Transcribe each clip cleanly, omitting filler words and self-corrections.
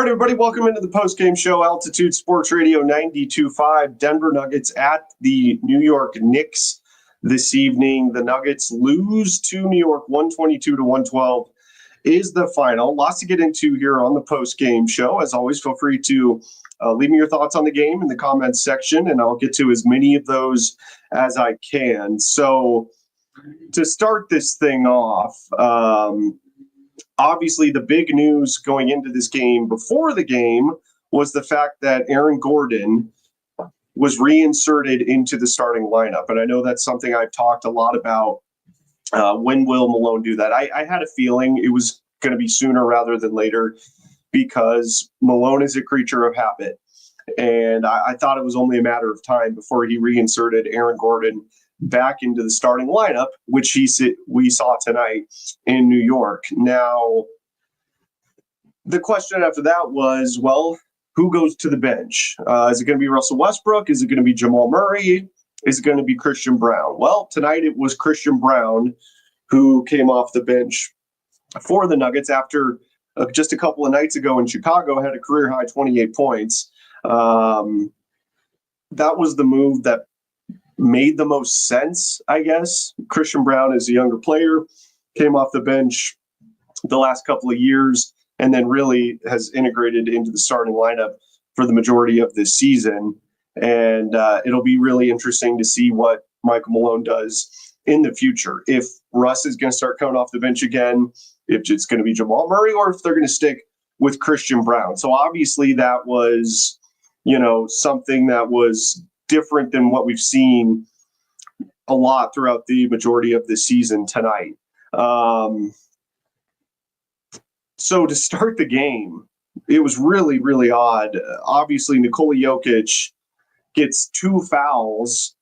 right, everybody, welcome into the post-game show. Altitude Sports Radio 92.5. Denver Nuggets at the New York Knicks this evening. The Nuggets lose to New York 122-112 is the final. Lots to get into here on the post-game show. As always, feel free to leave me your thoughts on the game in the comments section, and I'll get to as many of those as I can. So to start this thing off, obviously, the big news going into this game before the game was the fact that Aaron Gordon was reinserted into the starting lineup. And I know that's something I've talked a lot about. When will Malone do that? I had a feeling it was going to be sooner rather than later because Malone is a creature of habit. And I thought it was only a matter of time before he reinserted Aaron Gordon back into the starting lineup, which we saw tonight in New York. Now, the question after that was, well, who goes to the bench? Is it going to be Russell Westbrook? Is it going to be Jamal Murray? Is it going to be Christian Brown? Well, tonight it was Christian Brown who came off the bench for the Nuggets after just a couple of nights ago in Chicago had a career-high 28 points. That was the move that made the most sense, I guess. Christian Brown is a younger player, came off the bench the last couple of years, and then really has integrated into the starting lineup for the majority of this season. And it'll be really interesting to see what Michael Malone does in the future. If Russ is going to start coming off the bench again, if it's going to be Jamal Murray, or if they're going to stick with Christian Brown. So obviously that was, something that was different than what we've seen a lot throughout the majority of the season tonight. So to start the game, it was really, really odd. Obviously, Nikola Jokic gets 2 fouls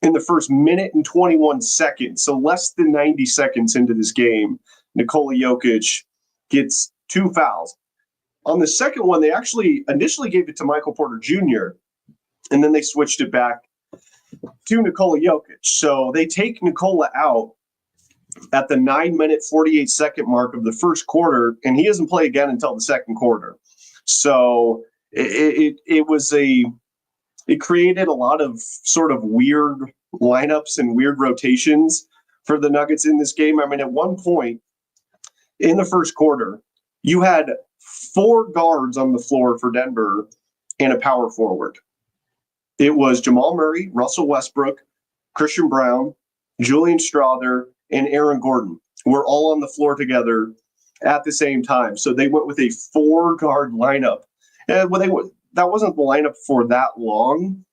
in the first minute and 21 seconds. So less than 90 seconds into this game, Nikola Jokic gets 2 fouls. On the second one, they actually initially gave it to Michael Porter Jr., and then they switched it back to Nikola Jokic. So they take Nikola out at the 9-minute, 48-second mark of the first quarter, and he doesn't play again until the second quarter. So it created a lot of sort of weird lineups and weird rotations for the Nuggets in this game. I mean, at one point in the first quarter, you had 4 guards on the floor for Denver and a power forward. It was Jamal Murray, Russell Westbrook, Christian Brown, Julian Strawther, and Aaron Gordon were all on the floor together at the same time. So they went with a 4-guard lineup. And that wasn't the lineup for that long,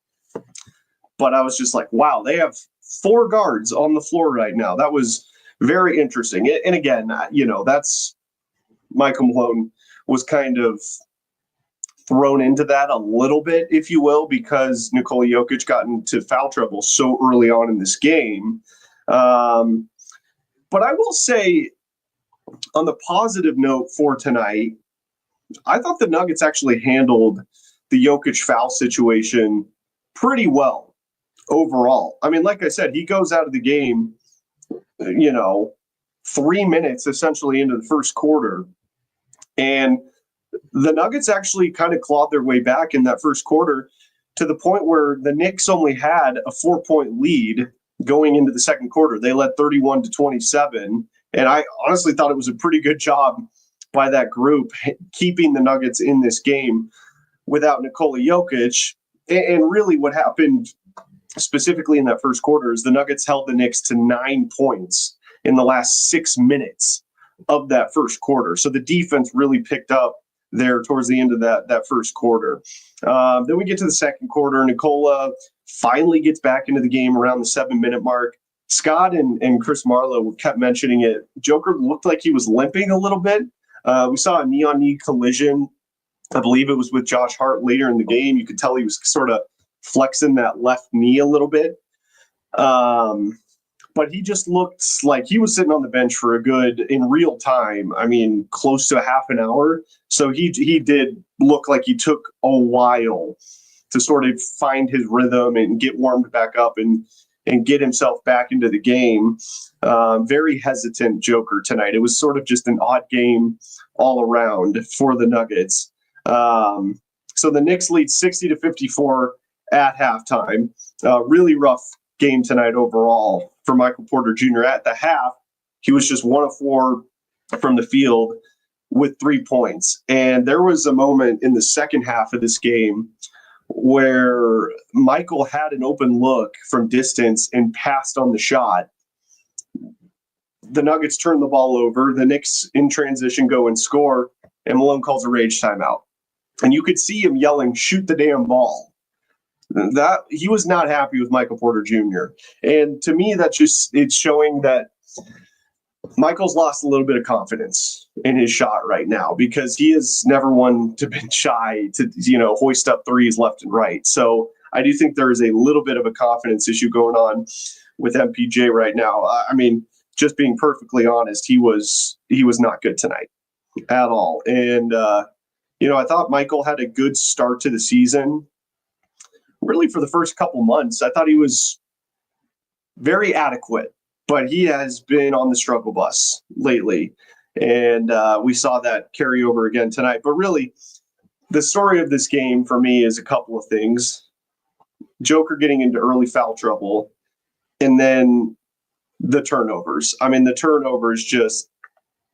but I was just like, wow, they have 4 guards on the floor right now. That was very interesting. And again, that's Michael Malone was kind of thrown into that a little bit, if you will, because Nikola Jokic got into foul trouble so early on in this game. But I will say, on the positive note for tonight, I thought the Nuggets actually handled the Jokic foul situation pretty well overall. I mean, like I said, he goes out of the game, 3 minutes essentially into the first quarter. And the Nuggets actually kind of clawed their way back in that first quarter to the point where the Knicks only had a 4-point lead going into the second quarter. They led 31-27. And I honestly thought it was a pretty good job by that group keeping the Nuggets in this game without Nikola Jokic. And really what happened specifically in that first quarter is the Nuggets held the Knicks to 9 points in the last 6 minutes of that first quarter. So the defense really picked up there towards the end of that first quarter. Then we get to the second quarter. Nikola finally gets back into the game around the 7-minute mark. Scott and Chris Marlowe kept mentioning it. Joker looked like he was limping a little bit. We saw a knee-on-knee collision. I believe it was with Josh Hart later in the game. You could tell he was sort of flexing that left knee a little bit. But he just looked like he was sitting on the bench for a good, in real time, close to a half an hour. So he did look like he took a while to sort of find his rhythm and get warmed back up and get himself back into the game. Very hesitant Joker tonight. It was sort of just an odd game all around for the Nuggets. So the Knicks lead 60-54 at halftime. Really rough game tonight overall for Michael Porter Jr. At the half, he was just 1 of 4 from the field with 3 points. And there was a moment in the second half of this game where Michael had an open look from distance and passed on the shot. The Nuggets turn the ball over. The Knicks in transition go and score, and Malone calls a rage timeout. And you could see him yelling, "Shoot the damn ball." That he was not happy with Michael Porter Jr. And to me, it's showing that Michael's lost a little bit of confidence in his shot right now, because he is never one to be shy to, hoist up threes left and right. So I do think there is a little bit of a confidence issue going on with MPJ right now. I mean, just being perfectly honest, he was not good tonight at all. And, I thought Michael had a good start to the season. Really, for the first couple months, I thought he was very adequate, but he has been on the struggle bus lately. And we saw that carry over again tonight. But really, the story of this game for me is a couple of things. Joker getting into early foul trouble, and then the turnovers. I mean, the turnovers just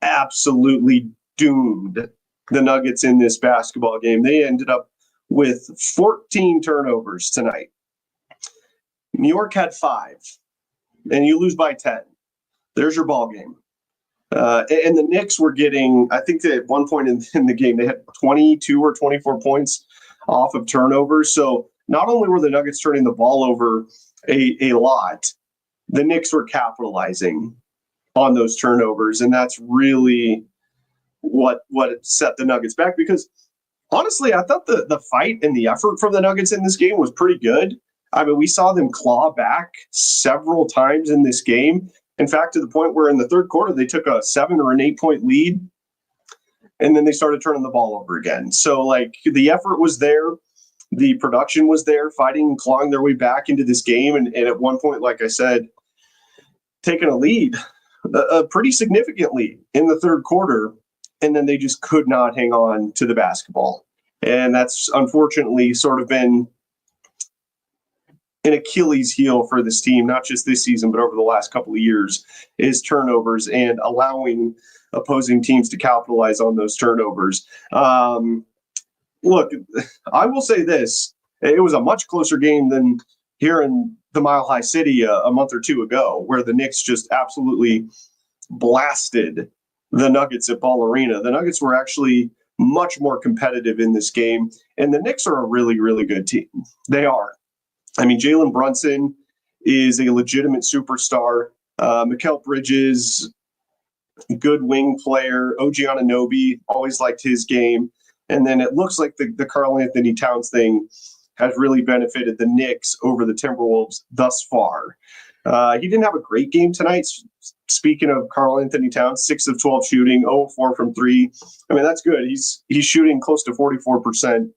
absolutely doomed the Nuggets in this basketball game. They ended up with 14 turnovers tonight. New York had 5, and you lose by 10. There's your ball game. And the Knicks were getting, I think that at one point in the game, they had 22 or 24 points off of turnovers. So not only were the Nuggets turning the ball over a lot, the Knicks were capitalizing on those turnovers. And that's really what set the Nuggets back, because honestly, I thought the fight and the effort from the Nuggets in this game was pretty good. I mean, we saw them claw back several times in this game. In fact, to the point where in the third quarter, they took a 7 or an 8 point lead, and then they started turning the ball over again. So, the effort was there. The production was there, fighting and clawing their way back into this game. And at one point, like I said, taking a lead, a pretty significant lead in the third quarter. And then they just could not hang on to the basketball. And that's unfortunately sort of been an Achilles heel for this team, not just this season, but over the last couple of years, is turnovers and allowing opposing teams to capitalize on those turnovers. Look, I will say this. It was a much closer game than here in the Mile High City a month or two ago, where the Knicks just absolutely blasted the Nuggets at Ball Arena. The Nuggets were actually much more competitive in this game, and the Knicks are a really, really good team. They are. I mean, Jalen Brunson is a legitimate superstar. Mikal Bridges, good wing player. OG Anunoby, always liked his game. And then it looks like the Karl Anthony Towns thing has really benefited the Knicks over the Timberwolves thus far. He didn't have a great game tonight. Speaking of Karl Anthony Towns, 6 of 12 shooting, 0 of 4 from 3. I mean, that's good. He's shooting close to 44%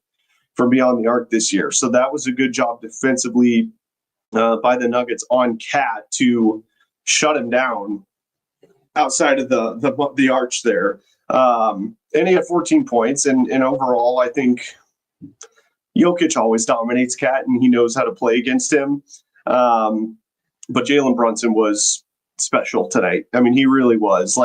from beyond the arc this year. So that was a good job defensively by the Nuggets on Cat to shut him down outside of the arch there. And he had 14 points. And overall, I think Jokic always dominates Cat, and he knows how to play against him. But Jalen Brunson was special tonight. I mean, he really was.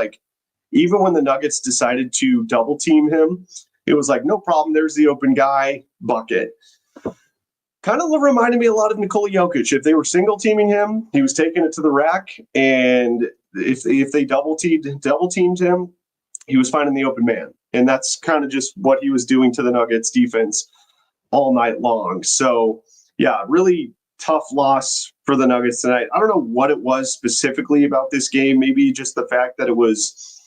Even when the Nuggets decided to double team him, it was like, no problem, there's the open guy, bucket. Kind of reminded me a lot of Nikola Jokic. If they were single teaming him, he was taking it to the rack. And if they double teamed him, he was finding the open man. And that's kind of just what he was doing to the Nuggets defense all night long. So, yeah, really tough loss for the Nuggets tonight. I don't know what it was specifically about this game. Maybe just the fact that it was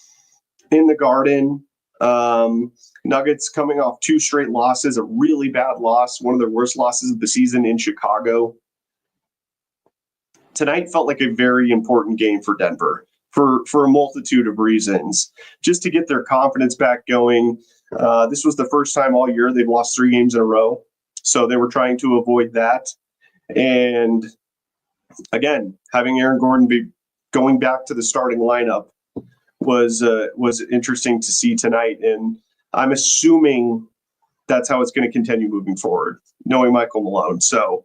in the Garden. Nuggets coming off 2 straight losses, a really bad loss, one of their worst losses of the season in Chicago. Tonight felt like a very important game for Denver for a multitude of reasons. Just to get their confidence back going. This was the first time all year they've lost 3 games in a row. So they were trying to avoid that. And again, having Aaron Gordon be going back to the starting lineup was interesting to see tonight. And I'm assuming that's how it's going to continue moving forward, knowing Michael Malone. So,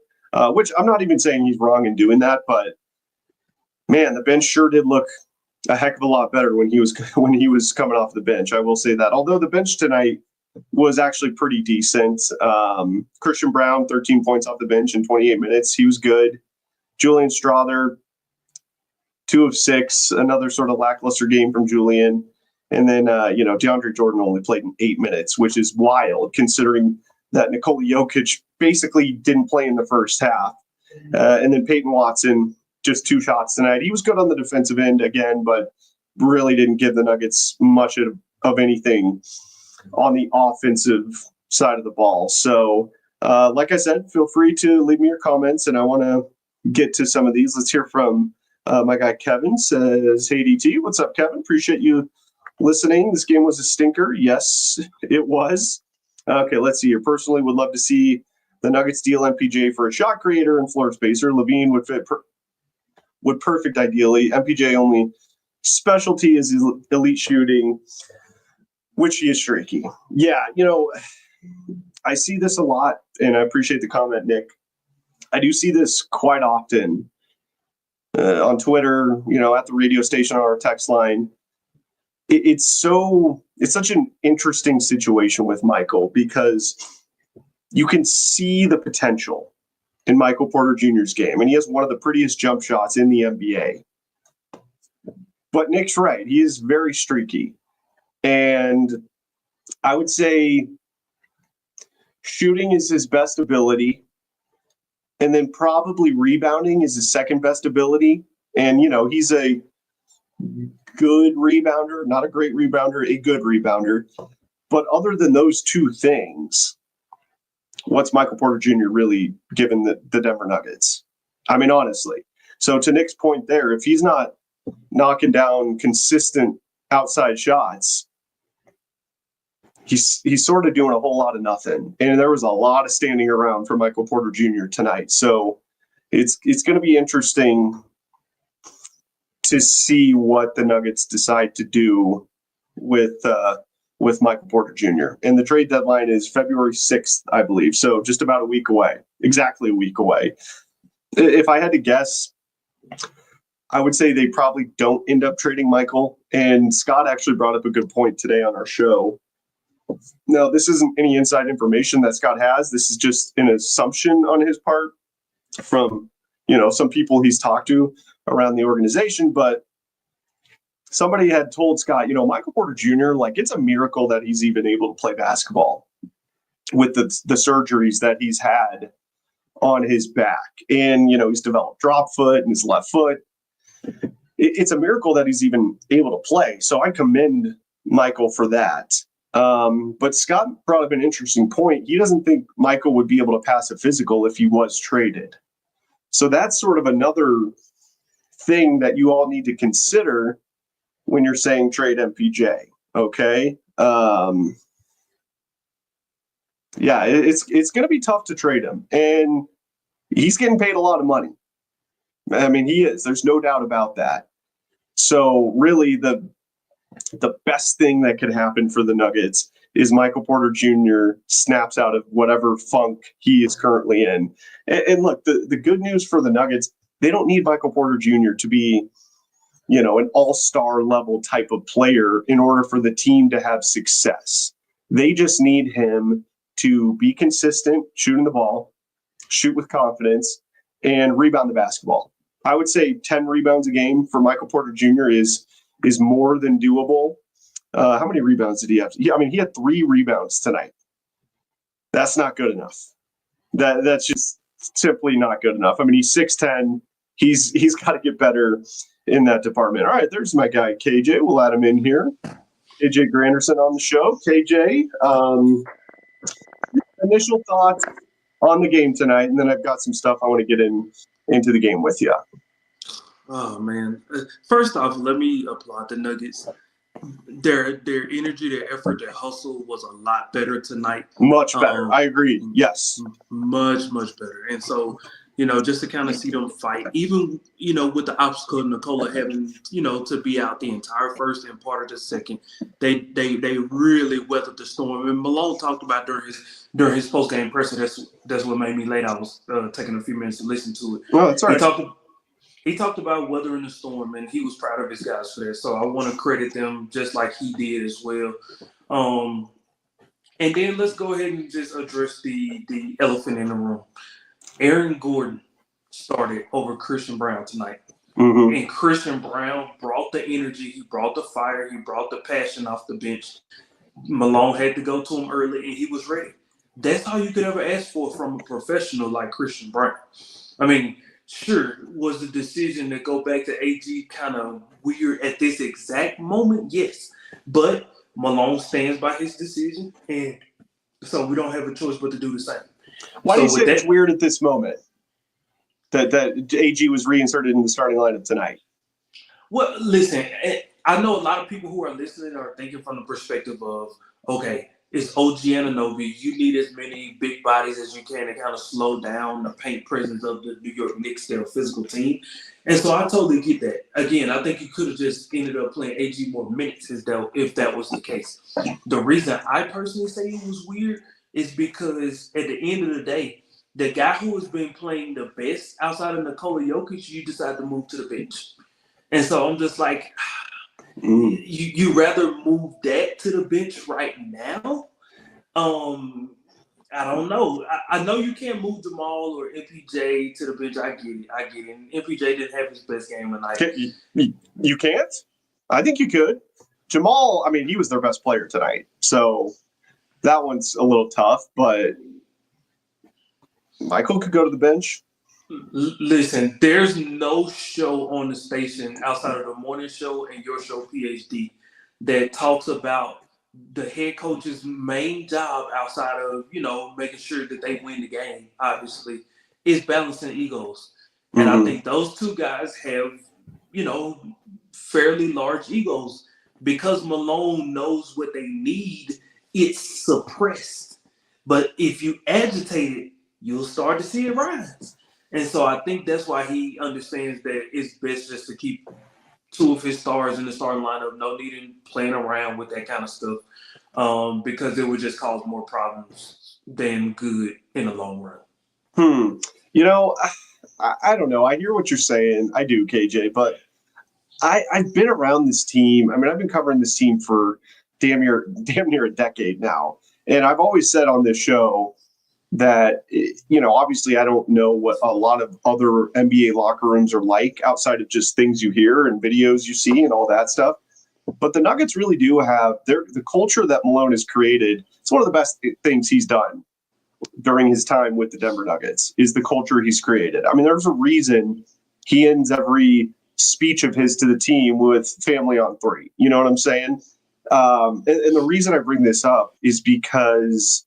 which I'm not even saying he's wrong in doing that, but man, the bench sure did look a heck of a lot better when he was coming off the bench. I will say that. Although the bench tonight was actually pretty decent. Christian Brown, 13 points off the bench in 28 minutes. He was good. Julian Strother, 2 of 6, another sort of lackluster game from Julian. And then, DeAndre Jordan only played in 8 minutes, which is wild considering that Nikola Jokic basically didn't play in the first half. And then Peyton Watson, just 2 shots tonight. He was good on the defensive end again, but really didn't give the Nuggets much of anything on the offensive side of the ball. So, like I said, feel free to leave me your comments, and I want to get to some of these. Let's hear from my guy Kevin. Says, hey, DT, what's up, Kevin? Appreciate you listening. This game was a stinker. Yes, it was. Okay, let's see here. Personally, would love to see the Nuggets deal MPJ for a shot creator and floor spacer. Levine would fit would perfect ideally. MPJ only specialty is elite shooting, which he is streaky. Yeah, I see this a lot, and I appreciate the comment, Nick. I do see this quite often on Twitter, at the radio station, on our text line. It's such an interesting situation with Michael because you can see the potential in Michael Porter Jr.'s game, and he has one of the prettiest jump shots in the NBA. But Nick's right. He is very streaky. And I would say shooting is his best ability, and then probably rebounding is his second best ability. And, he's a good rebounder, not a great rebounder, a good rebounder. But other than those 2 things, what's Michael Porter Jr. really given the Denver Nuggets? I mean, honestly. So to Nick's point there, if he's not knocking down consistent outside shots, he's sort of doing a whole lot of nothing. And there was a lot of standing around for Michael Porter Jr. tonight. So it's going to be interesting to see what the Nuggets decide to do with Michael Porter Jr. And the trade deadline is February 6th, I believe. So just about a week away, exactly a week away. If I had to guess, I would say they probably don't end up trading Michael. And Scott actually brought up a good point today on our show. Now, this isn't any inside information that Scott has. This is just an assumption on his part from, some people he's talked to around the organization. But somebody had told Scott, Michael Porter Jr., it's a miracle that he's even able to play basketball with the surgeries that he's had on his back. And, he's developed drop foot in his left foot. It's a miracle that he's even able to play. So I commend Michael for that. But Scott brought up an interesting point. He doesn't think Michael would be able to pass a physical if he was traded. So that's sort of another thing that you all need to consider when you're saying trade MPJ. Okay. It's going to be tough to trade him, and he's getting paid a lot of money. I mean, he is. There's no doubt about that. So really the best thing that could happen for the Nuggets is Michael Porter Jr. snaps out of whatever funk he is currently in. And look, the good news for the Nuggets, they don't need Michael Porter Jr. to be, an all-star level type of player in order for the team to have success. They just need him to be consistent, shooting the ball, shoot with confidence, and rebound the basketball. I would say 10 rebounds a game for Michael Porter Jr. is more than doable. How many rebounds did he have? He had 3 rebounds tonight. That's not good enough. That's just simply not good enough. I mean, he's 6'10". He's got to get better in that department. All right, there's my guy, KJ. We'll add him in here. KJ Granderson on the show. KJ, initial thoughts on the game tonight, and then I've got some stuff I want to get into the game with you. Oh, man. First off, let me applaud the Nuggets. Their energy, their effort, their hustle was a lot better tonight. Much better. I agree. Yes. Much, much better. And so just to kind of see them fight. Even, with the obstacle of Nikola having, to be out the entire first and part of the second, they really weathered the storm. And Malone talked about during his post game presser. That's what made me late. I was taking a few minutes to listen to it. Well, that's all right. He talked about weathering the storm, and he was proud of his guys for that. So I want to credit them just like he did as well. And then let's go ahead and just address the elephant in the room. Aaron Gordon started over Christian Brown tonight. Mm-hmm. And Christian Brown brought the energy, he brought the fire, he brought the passion off the bench. Malone had to go to him early, and he was ready. That's all you could ever ask for from a professional like Christian Brown. I mean, sure, was the decision to go back to AG kind of weird at this exact moment? Yes. But Malone stands by his decision, and so we don't have a choice but to do the same. Why do you say it's weird at this moment that AG was reinserted in the starting lineup tonight? Well, listen, I know a lot of people who are listening are thinking from the perspective of, okay, it's OG Anunoby. You need as many big bodies as you can to kind of slow down the paint presence of the New York Knicks. They're a physical team. And so I totally get that. Again, I think you could have just ended up playing AG more minutes if that was the case. The reason I personally say it was weird is because at the end of the day, the guy who has been playing the best outside of Nikola Jokic, you decide to move to the bench. And so I'm just like, you rather move that to the bench right now? I don't know. I know you can't move Jamal or MPJ to the bench. I get it. And MPJ didn't have his best game tonight. You can't? I think you could. Jamal, I mean, he was their best player tonight. So that one's a little tough, but Michael could go to the bench. Listen, there's no show on the station outside of the morning show and your show, PhD, that talks about the head coach's main job outside of, making sure that they win the game, obviously, is balancing egos. And I think those two guys have, fairly large egos. Because Malone knows what they need, it's suppressed. But if you agitate it, you'll start to see it rise. And so I think that's why he understands that it's best just to keep two of his stars in the starting lineup, no need in playing around with that kind of stuff, because it would just cause more problems than good in the long run. I don't know. I hear what you're saying. I do, KJ, but I've been around this team. I mean, I've been covering this team for damn near a decade now. And I've always said on this show that, obviously I don't know what a lot of other NBA locker rooms are like outside of just things you hear and videos you see and all that stuff. But the Nuggets really do have the culture that Malone has created. It's one of the best things he's done during his time with the Denver Nuggets is the culture he's created. I mean, there's a reason he ends every speech of his to the team with family on three. You know what I'm saying? And the reason I bring this up is because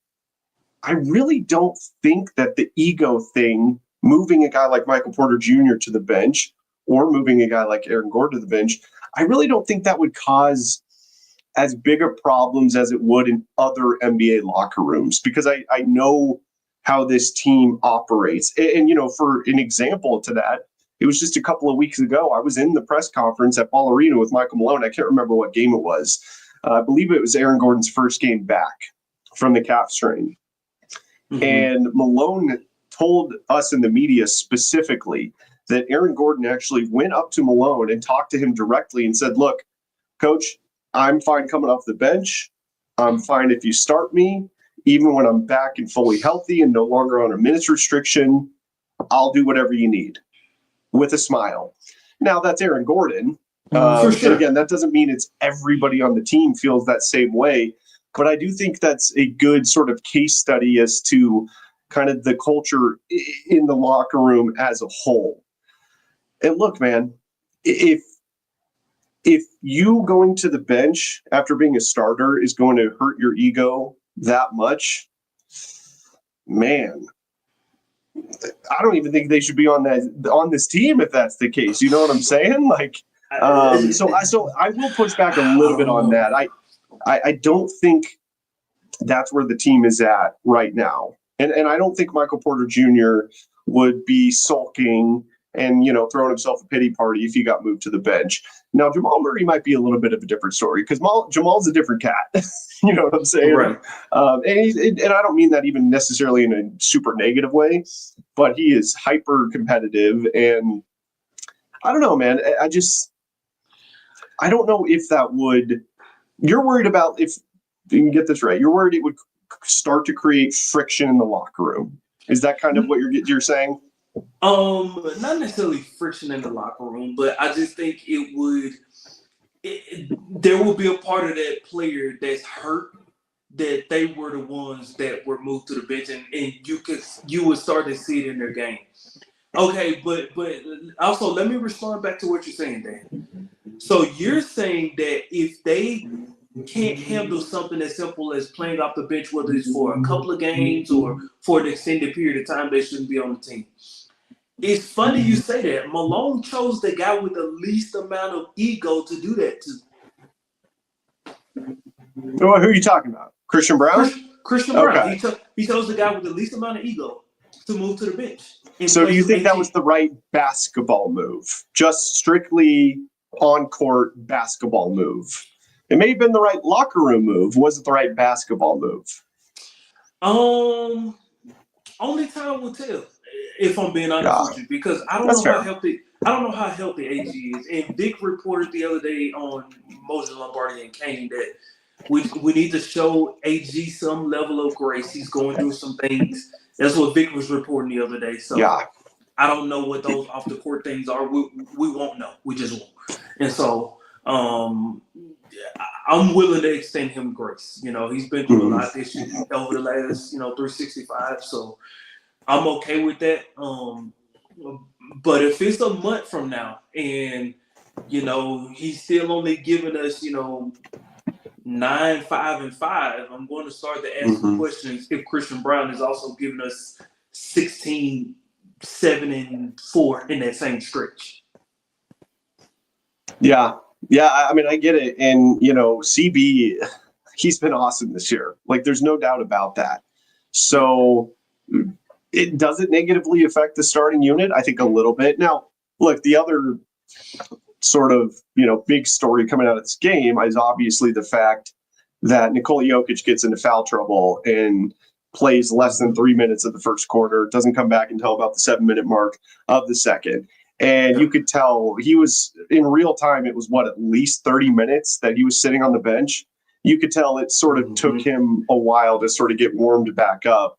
I really don't think that the ego thing, moving a guy like Michael Porter Jr. to the bench or moving a guy like Aaron Gordon to the bench, I really don't think that would cause as big of problems as it would in other NBA locker rooms, because I know how this team operates. And, for an example to that, it was just a couple of weeks ago, I was in the press conference at Ball Arena with Michael Malone. I can't remember what game it was. I believe it was Aaron Gordon's first game back from the calf strain. And Malone told us in the media specifically that Aaron Gordon actually went up to Malone and talked to him directly and said, look, coach, I'm fine coming off the bench. I'm fine if you start me, even when I'm back and fully healthy and no longer on a minutes restriction. I'll do whatever you need, with a smile. Now, that's Aaron Gordon. For sure. And again, that doesn't mean it's everybody on the team feels that same way. But I do think that's a good sort of case study as to kind of the culture in the locker room as a whole. And look, man, if you going to the bench after being a starter is going to hurt your ego that much, man, I don't even think they should be on this team if that's the case. You know what I'm saying? Like, so I will push back a little bit on that. I don't think that's where the team is at right now. And I don't think Michael Porter Jr. would be sulking and, throwing himself a pity party if he got moved to the bench. Now, Jamal Murray might be a little bit of a different story because Jamal's a different cat. You know what I'm saying? Right. And I don't mean that even necessarily in a super negative way, but he is hyper competitive. And I don't know, man. I don't know if that would. You're worried about, if you can get this right, you're worried it would start to create friction in the locker room. Is that kind of what you're saying? Not necessarily friction in the locker room, but I just think it would. There will be a part of that player that's hurt that they were the ones that were moved to the bench, and you would start to see it in their game. Okay, but also let me respond back to what you're saying, Dan. So you're saying that if they can't handle something as simple as playing off the bench, whether it's for a couple of games or for an extended period of time, they shouldn't be on the team. It's funny you say that. Malone chose the guy with the least amount of ego to do that to. Who are you talking about? Christian Brown? Christian Brown. Okay. He chose the guy with the least amount of ego to move to the bench. So do you think that was the right basketball move? Just strictly on-court basketball move? It may have been the right locker room move. Was it the right basketball move? Only time will tell, if I'm being honest with you, because I don't know how healthy AG is. And Vic reported the other day on Moses Lombardi and Kane that we need to show AG some level of grace. He's going through some things. That's what Vic was reporting the other day. So I don't know what those off the court things are. We won't know. We just won't. And so I'm willing to extend him grace. He's been through a lot this year over the last 365. So I'm okay with that. But if it's a month from now and he's still only giving us 9, 5, and 5, I'm going to start to ask some questions if Christian Brown is also giving us 16, 7, and 4 in that same stretch. Yeah. I mean, I get it. And, CB, he's been awesome this year. Like, there's no doubt about that. So it doesn't negatively affect the starting unit. I think a little bit. Now, look, the other sort of, big story coming out of this game is obviously the fact that Nikola Jokic gets into foul trouble and plays less than 3 minutes of the first quarter, doesn't come back until about the 7-minute mark of the second. And you could tell he was in real time. It was at least 30 minutes that he was sitting on the bench. You could tell it sort of took him a while to sort of get warmed back up.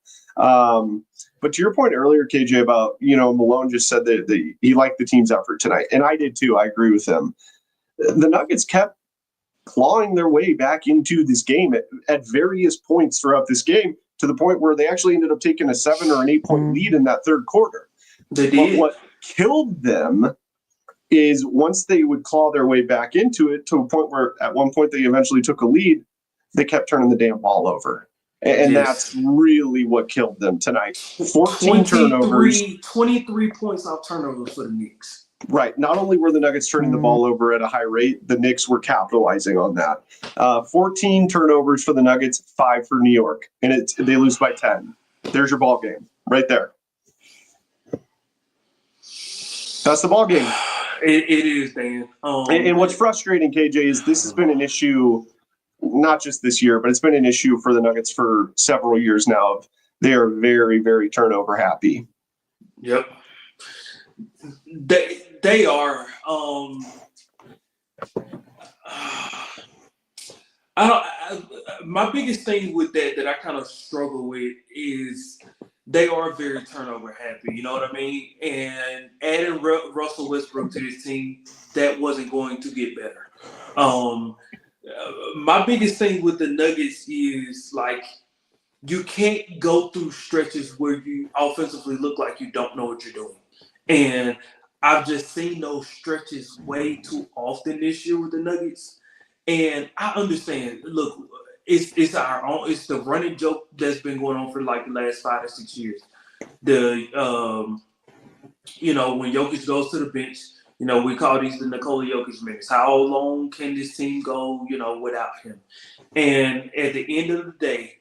But to your point earlier, KJ, about, Malone just said that he liked the team's effort tonight. And I did too. I agree with him. The Nuggets kept clawing their way back into this game at various points throughout this game, to the point where they actually ended up taking a 7 or an 8-point lead in that third quarter. They did. But what killed them is once they would claw their way back into it, to a point where at one point they eventually took a lead, they kept turning the damn ball over. And that's really what killed them tonight. 14 turnovers. 23 points off turnovers for the Knicks. Right. Not only were the Nuggets turning the ball over at a high rate, the Knicks were capitalizing on that. 14 turnovers for the Nuggets, 5 for New York. And they lose by 10. There's your ball game right there. That's the ball game. It is, Dan. And what's frustrating, KJ, is this has been an issue, not just this year, but it's been an issue for the Nuggets for several years now. They are very, very turnover happy. Yep. They are. My biggest thing with that I kind of struggle with is they are very turnover happy. You know what I mean? And adding Russell Westbrook to this team, that wasn't going to get better. My biggest thing with the Nuggets is, like, you can't go through stretches where you offensively look like you don't know what you're doing. And I've just seen those stretches way too often this year with the Nuggets. And I understand, look, it's the running joke that's been going on for like the last 5 or 6 years. When Jokic goes to the bench, we call these the Nikola Jokic minutes. How long can this team go, without him? And at the end of the day,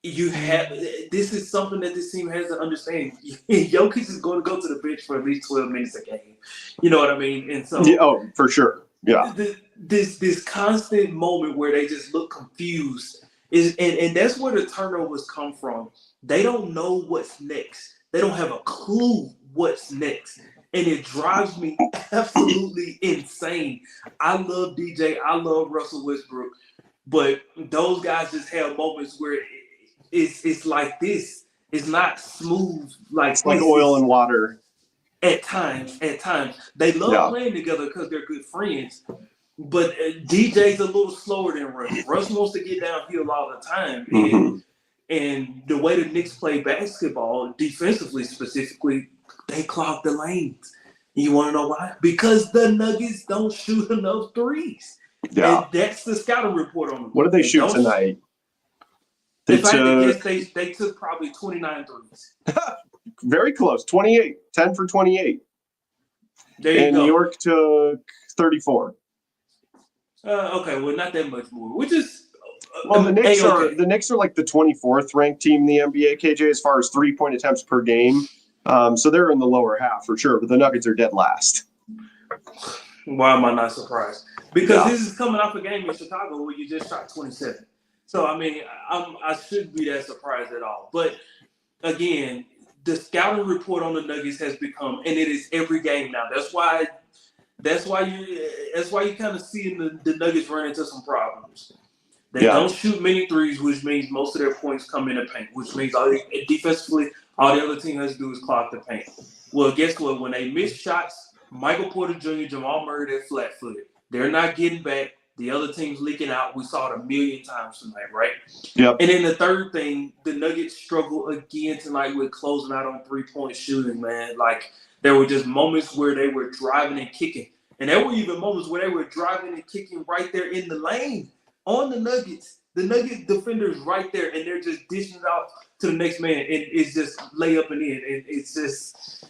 this is something that this team has to understand. Jokic is going to go to the bench for at least 12 minutes a game. You know what I mean? And so, for sure. Yeah. This constant moment where they just look confused and that's where the turnovers come from. They don't know what's next. They don't have a clue what's next. And it drives me absolutely insane. I love DJ. I love Russell Westbrook. But those guys just have moments where it's like this. It's not smooth like it's like oil and water. At times. They love playing together because they're good friends. But DJ's a little slower than Russ. Russ wants to get downhill all the time. And the way the Knicks play basketball, defensively specifically, they clog the lanes. You want to know why? Because the Nuggets don't shoot enough threes. Yeah. And that's the scouting report on them. What did they shoot tonight? If I had to guess, they took probably 29 threes. Very close. 28. 10 for 28. There you go. New York took 34. Okay, well, not that much more. Which is the Knicks are like the 24th ranked team in the NBA, KJ, as far as 3-point attempts per game. So they're in the lower half for sure, but the Nuggets are dead last. Why am I not surprised? Because this is coming off a game in Chicago where you just shot 27. So I mean, I shouldn't be that surprised at all. But again, the scouting report on the Nuggets has become, and it is every game now. That's why you kind of see the Nuggets run into some problems. They don't shoot many threes, which means most of their points come in the paint, which means defensively, all the other team has to do is clog the paint. Well, guess what? When they miss shots, Michael Porter Jr., Jamal Murray, they're flat-footed. They're not getting back. The other team's leaking out. We saw it a million times tonight, right? Yep. And then the third thing, the Nuggets struggle again tonight with closing out on three-point shooting, man. Like, there were just moments where they were driving and kicking. And there were even moments where they were driving and kicking right there in the lane on the Nuggets. The Nuggets defenders right there, and they're just dishing it off to the next man. And it's just lay up and in. And it's just,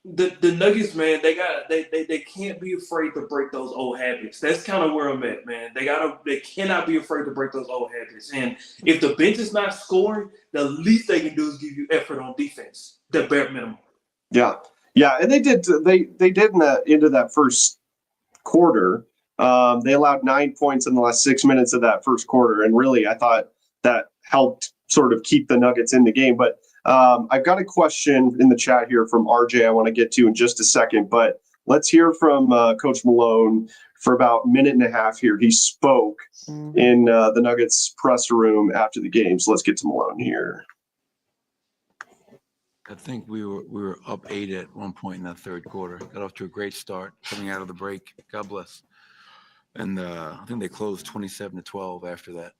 the Nuggets, man, they can't be afraid to break those old habits. That's kind of where I'm at, man. They cannot be afraid to break those old habits. And if the bench is not scoring, the least they can do is give you effort on defense. The bare minimum. Yeah, and they did. They did in the end of that first quarter. They allowed 9 points in the last 6 minutes of that first quarter, and really, I thought that helped sort of keep the Nuggets in the game. But I've got a question in the chat here from RJ I want to get to in just a second, but let's hear from Coach Malone for about a minute and a half here. He spoke in the Nuggets presser room after the game, so let's get to Malone here. I think we were up 8 at one point in that third quarter. Got off to a great start coming out of the break. God bless. And I think they closed 27-12 after that.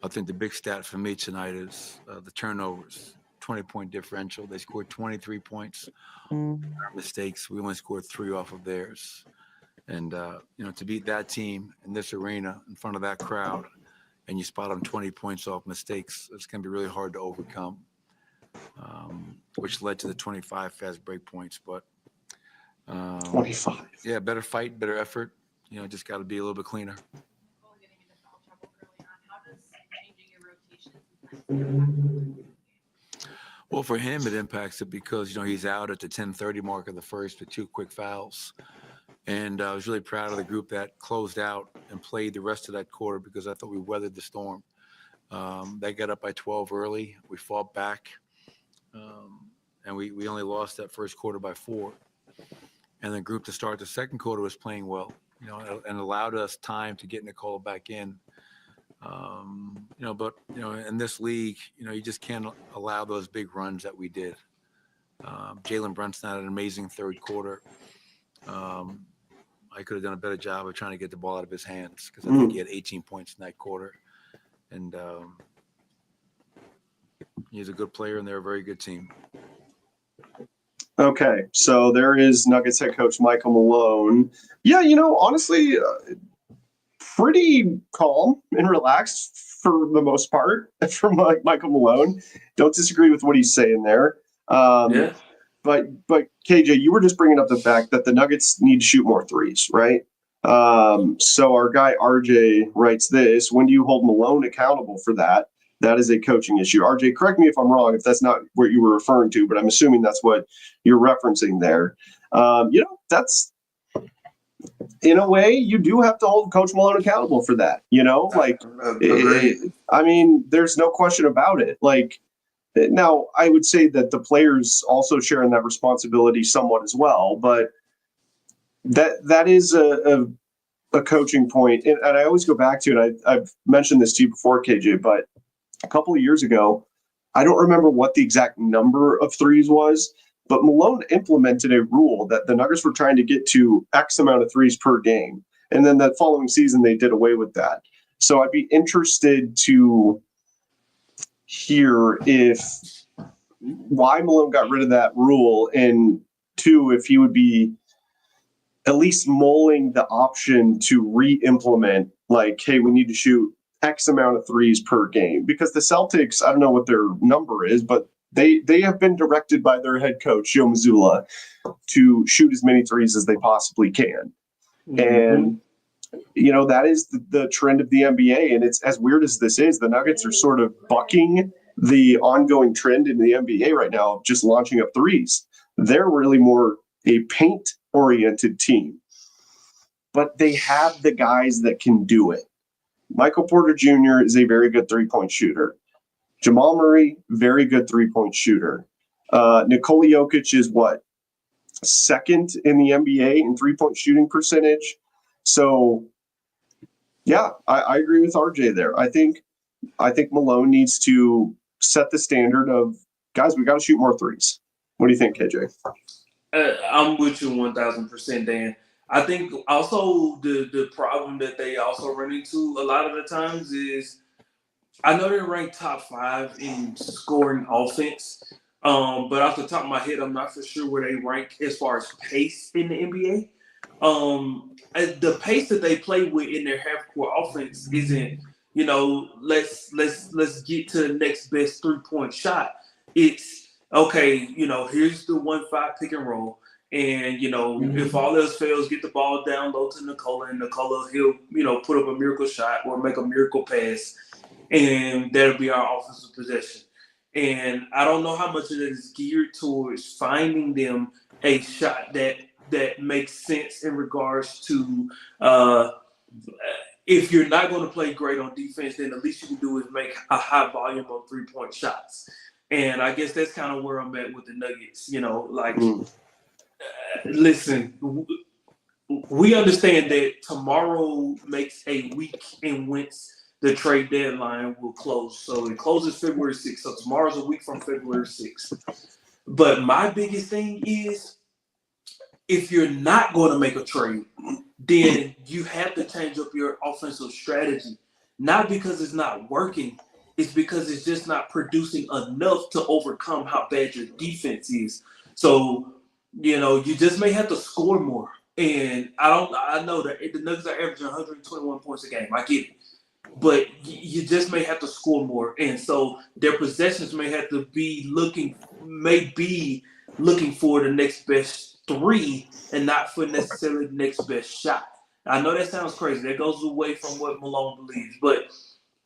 I think the big stat for me tonight is the turnovers, 20-point differential. They scored 23 points. Our mistakes, we only scored 3 off of theirs. And, to beat that team in this arena in front of that crowd, and you spot them 20 points off mistakes, it's going to be really hard to overcome, which led to the 25 fast break points. But 25. Yeah, better fight, better effort. Just got to be a little bit cleaner. Well, for him, it impacts it because, he's out at the 10:30 mark of the first with 2 quick fouls. And I was really proud of the group that closed out and played the rest of that quarter because I thought we weathered the storm. They got up by 12 early. We fought back. And we only lost that first quarter by 4. And the group to start the second quarter was playing well, and allowed us time to get Nicole back in. But in this league, you just can't allow those big runs that we did. Jalen Brunson had an amazing third quarter. I could have done a better job of trying to get the ball out of his hands because I think he had 18 points in that quarter. And he's a good player, and they're a very good team. Okay, so there is Nuggets head coach Michael Malone. Yeah, honestly, pretty calm and relaxed for the most part from Michael Malone. Don't disagree with what he's saying there. But KJ, you were just bringing up the fact that the Nuggets need to shoot more threes, right? So our guy RJ writes this: when do you hold Malone accountable for that? That is a coaching issue. RJ, correct me if I'm wrong, if that's not what you were referring to, but I'm assuming that's what you're referencing there. That's, in a way, you do have to hold Coach Malone accountable for that. I mean, there's no question about it. Like, now, I would say that the players also share in that responsibility somewhat as well, but that is a coaching point. And I always go back to it. I've mentioned this to you before, KJ, but a couple of years ago, I don't remember what the exact number of threes was, but Malone implemented a rule that the Nuggets were trying to get to X amount of threes per game. And then that following season, they did away with that. So I'd be interested to hear why Malone got rid of that rule, and two, if he would be at least mulling the option to re-implement, like, hey, we need to shoot X amount of threes per game. Because the Celtics, I don't know what their number is, but they have been directed by their head coach, Joe Mazzulla, to shoot as many threes as they possibly can. Mm-hmm. And, that is the trend of the NBA. And it's as weird as this is, the Nuggets are sort of bucking the ongoing trend in the NBA right now of just launching up threes. They're really more a paint-oriented team. But they have the guys that can do it. Michael Porter Jr. is a very good three-point shooter. Jamal Murray, very good three-point shooter. Nikola Jokic is second in the NBA in three-point shooting percentage. So, yeah, I agree with RJ there. I think Malone needs to set the standard of, guys, we got to shoot more threes. What do you think, KJ? I'm with you 1,000%, Dan. I think also the problem that they also run into a lot of the times is, I know they're ranked top 5 in scoring offense, but off the top of my head, I'm not for sure where they rank as far as pace in the NBA. The pace that they play with in their half-court offense isn't, let's get to the next best three-point shot. It's, okay, here's the 1-5 pick and roll. And, if all else fails, get the ball down low to Nikola, and Nikola, he'll, put up a miracle shot or make a miracle pass, and that'll be our offensive possession. And I don't know how much of it is geared towards finding them a shot that makes sense in regards to if you're not going to play great on defense, then the least you can do is make a high volume of three-point shots. And I guess that's kind of where I'm at with the Nuggets. Listen, we understand that tomorrow makes a week in which the trade deadline will close. So it closes February 6th. So tomorrow's a week from February 6th. But my biggest thing is, if you're not going to make a trade, then you have to change up your offensive strategy. Not because it's not working. It's because it's just not producing enough to overcome how bad your defense is. So, you just may have to score more. And I know that the Nuggets are averaging 121 points a game. I get it. But you just may have to score more. And so their possessions may have to be looking for the next best three and not for necessarily the next best shot. I know that sounds crazy. That goes away from what Malone believes. But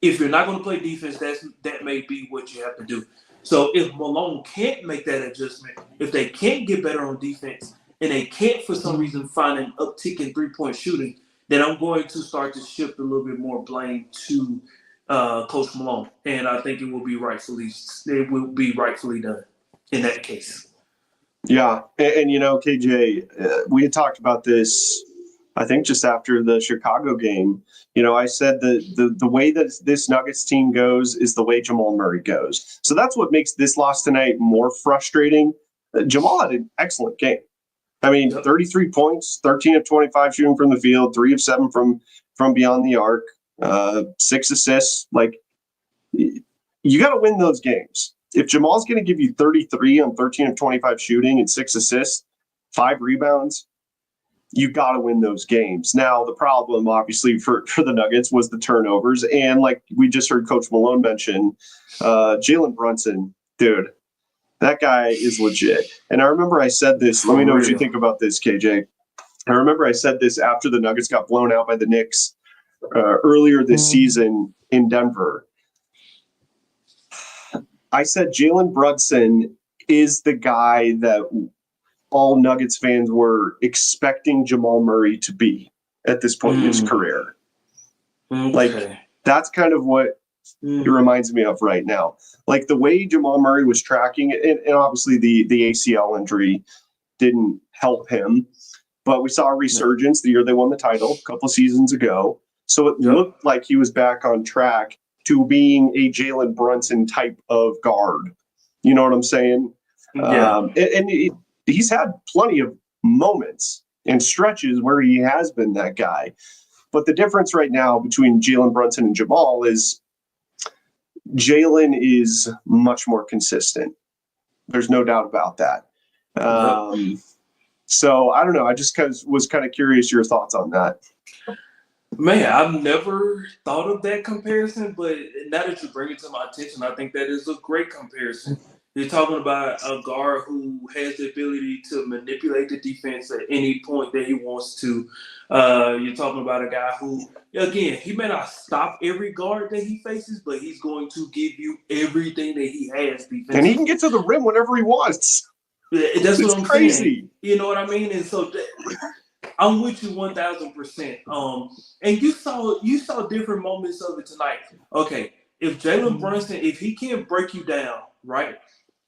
if you're not going to play defense, that may be what you have to do. So if Malone can't make that adjustment, if they can't get better on defense, and they can't for some reason find an uptick in three-point shooting, then I'm going to start to shift a little bit more blame to Coach Malone. And I think it will be rightfully done in that case. Yeah. And KJ, we had talked about this, I think, just after the Chicago game. I said that the way that this Nuggets team goes is the way Jamal Murray goes. So that's what makes this loss tonight more frustrating. Jamal had an excellent game. 33 points, 13 of 25 shooting from the field, 3 of 7 from beyond the arc, 6 assists. You got to win those games. If Jamal's going to give you 33 on 13 of 25 shooting and 6 assists, 5 rebounds, you got to win those games. Now, the problem, obviously, for the Nuggets was the turnovers. And like we just heard Coach Malone mention, Jalen Brunson, dude, that guy is legit. And I remember I said this. Let me know what you think about this, KJ. I remember I said this after the Nuggets got blown out by the Knicks earlier this season in Denver. I said Jalen Brunson is the guy that all Nuggets fans were expecting Jamal Murray to be at this point in his career. Okay. Like, that's kind of what it reminds me of right now. Like, the way Jamal Murray was tracking, and obviously the ACL injury didn't help him, but we saw a resurgence the year they won the title a couple seasons ago. So it looked like he was back on track to being a Jalen Brunson type of guard. You know what I'm saying? Yeah. He's had plenty of moments and stretches where he has been that guy. But the difference right now between Jalen Brunson and Jamal is Jalen is much more consistent. There's no doubt about that. So I don't know. I just was kind of curious your thoughts on that. Man, I've never thought of that comparison, but now that you bring it to my attention, I think that is a great comparison. You're talking about a guard who has the ability to manipulate the defense at any point that he wants to. You're talking about a guy who, again, he may not stop every guard that he faces, but he's going to give you everything that he has defensively. And he can get to the rim whenever he wants. That's what I'm crazy. saying. You know what I mean? And so I'm with you 1,000%. And you saw different moments of it tonight. Okay, if Jalen Brunson, if he can't break you down, right,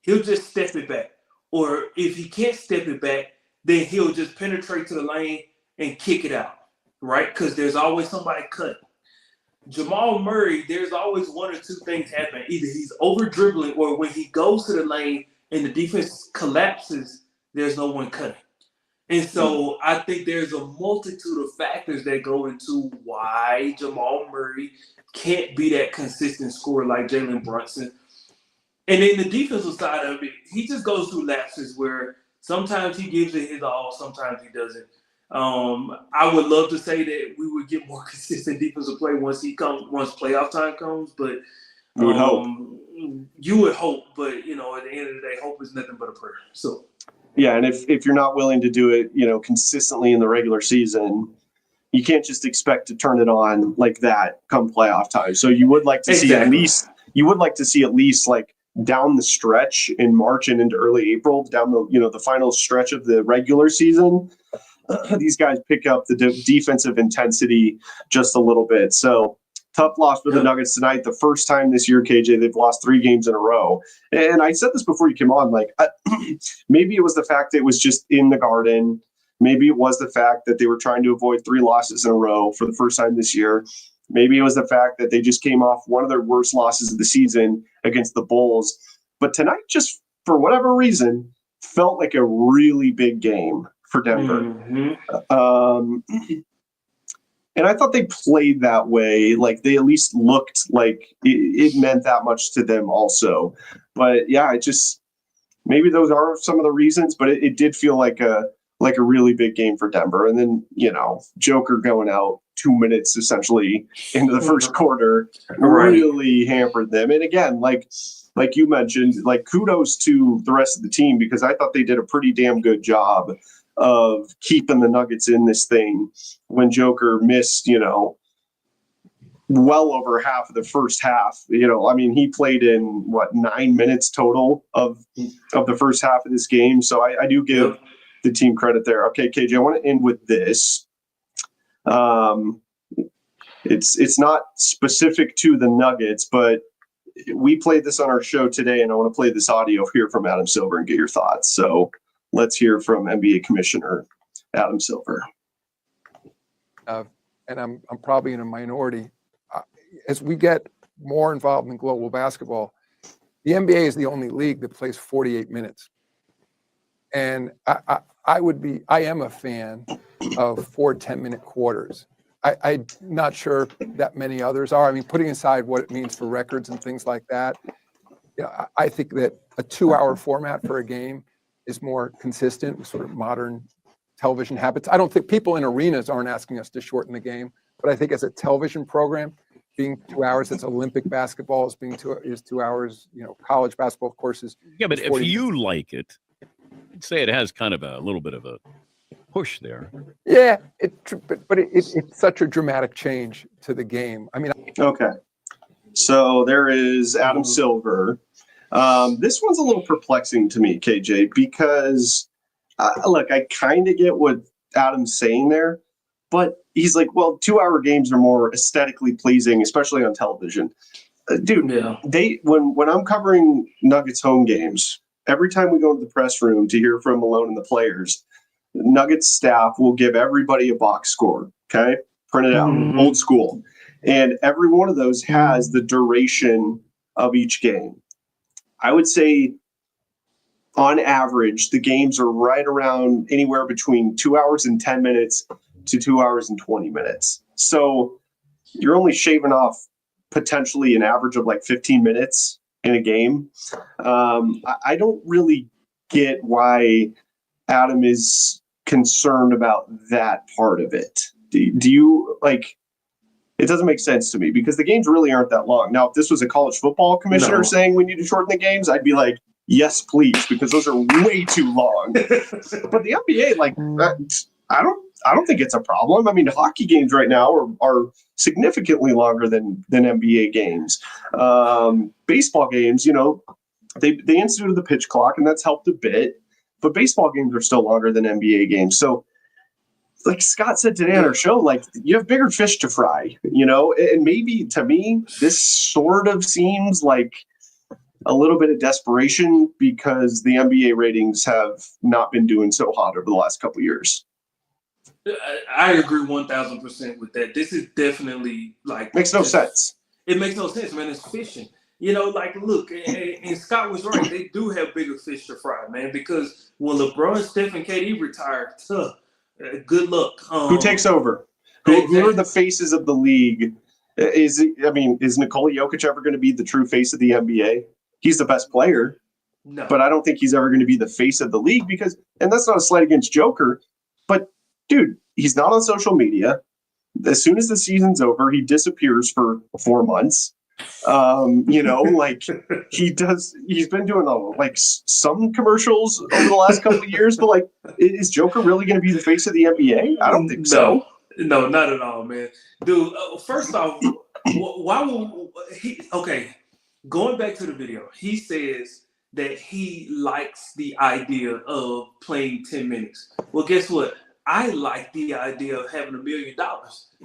he'll just step it back. Or if he can't step it back, then he'll just penetrate to the lane and kick it out, right? Because there's always somebody cutting. Jamal Murray, there's always one or two things happen. Either he's over dribbling, or when he goes to the lane and the defense collapses, there's no one cutting. And so I think there's a multitude of factors that go into why Jamal Murray can't be that consistent scorer like Jalen Brunson. And then the defensive side of it, he just goes through lapses where sometimes he gives it his all, sometimes he doesn't. I would love to say that we would get more consistent defensive play once playoff time comes, but you would hope. You would hope, but at the end of the day, hope is nothing but a prayer. So. Yeah, and if you're not willing to do it, consistently in the regular season, you can't just expect to turn it on like that come playoff time. So you would like to see at least like down the stretch in March and into early April, down the final stretch of the regular season, these guys pick up the defensive intensity just a little bit. So tough loss for the Nuggets tonight. The first time this year, KJ, they've lost 3 games in a row. And I said this before you came on, like maybe it was the fact that it was just in the Garden. Maybe it was the fact that they were trying to avoid 3 losses in a row for the first time this year. Maybe it was the fact that they just came off one of their worst losses of the season against the Bulls. But tonight, just for whatever reason, felt like a really big game for Denver. And I thought they played that way. Like they at least looked like it meant that much to them also. But yeah, maybe those are some of the reasons, but it did feel like a really big game for Denver. And then, Joker going out 2 minutes essentially into the first quarter really hampered them. And again, like you mentioned, like kudos to the rest of the team, because I thought they did a pretty damn good job of keeping the Nuggets in this thing when Joker missed, well over half of the first half. He played in 9 minutes total of the first half of this game. So I do give the team credit there. Okay, KJ, I want to end with this. It's not specific to the Nuggets, but we played this on our show today, and I want to play this audio here from Adam Silver and get your thoughts. So let's hear from NBA Commissioner Adam Silver. And I'm probably in a minority. As we get more involved in global basketball, the NBA is the only league that plays 48 minutes. And I am a fan of 4 10-minute quarters. I'm not sure that many others are. I mean, putting aside what it means for records and things like that, I think that a 2-hour format for a game is more consistent with sort of modern television habits. I don't think people in arenas aren't asking us to shorten the game, but I think as a television program, being 2 hours, it's Olympic basketball is 2 hours. College basketball, of course, is. Yeah, but if you like it, say it has kind of a little bit of a push there. Yeah, but it's such a dramatic change to the game. I mean, Okay. So there is Adam Silver. This one's a little perplexing to me, KJ, because look, I kind of get what Adam's saying there, but he's like, well, 2-hour games are more aesthetically pleasing, especially on television. Dude, Yeah. when I'm covering Nuggets home games, every time we go to the press room to hear from Malone and the players, Nuggets staff will give everybody a box score, okay? Print it out, Mhm. old school. And every one of those has the duration of each game. I would say on average, the games are right around anywhere between 2 hours and 10 minutes to 2 hours and 20 minutes. So you're only shaving off potentially an average of like 15 minutes in a game. I don't really get why Adam is concerned about that part of it. Do you like? It doesn't make sense to me because the games really aren't that long. Now, if this was a college football commissioner No. saying we need to shorten the games, I'd be like, yes, please, because those are way too long. But the NBA, like, I don't think it's a problem. I mean, hockey games right now are significantly longer than NBA games. Baseball games, you know, they instituted the pitch clock, and that's helped a bit. But baseball games are still longer than NBA games. So, like Scott said today on our show, like, you have bigger fish to fry, you know? And maybe to me, this sort of seems like a little bit of desperation because the NBA ratings have not been doing so hot over the last couple of years. I agree 1,000% with that. This is definitely like Makes no sense. It makes no sense, man. It's fishing. You know, like, look, and Scott was right. They do have bigger fish to fry, man, because when LeBron, Steph, and KD retired, good luck. Who takes over? Who are the faces of the league? Is Nikola Jokic ever going to be the true face of the NBA? He's the best player, No. but I don't think he's ever going to be the face of the league because, and that's not a slight against Joker, but dude, he's not on social media. As soon as the season's over, he disappears for 4 months. You know, like he's been doing like some commercials over the last couple of years, but like, is Joker really going to be the face of the NBA? I don't think so. No, not at all, man. Dude, first off, why will he? Okay, going back to the video, he says that he likes the idea of playing 10 minutes. Well, guess what? I like the idea of having $1 million.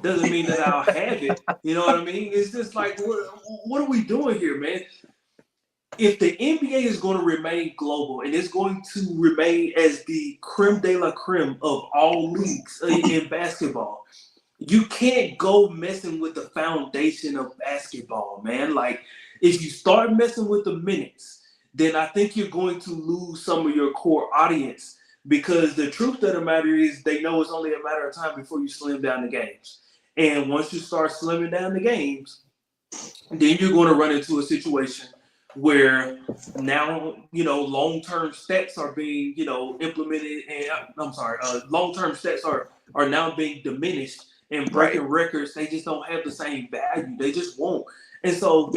Doesn't mean that I'll have it. You know what I mean? It's just like, what are we doing here, man? If the NBA is going to remain global and it's going to remain as the creme de la creme of all leagues in basketball, you can't go messing with the foundation of basketball, man. Like, if you start messing with the minutes, then I think you're going to lose some of your core audience. Because the truth of the matter is they know it's only a matter of time before you slim down the games. And once you start slimming down the games, then you're going to run into a situation where now, you know, long-term stats are being, you know, implemented. And long-term stats are now being diminished and breaking records. They just don't have the same value. They just won't. And so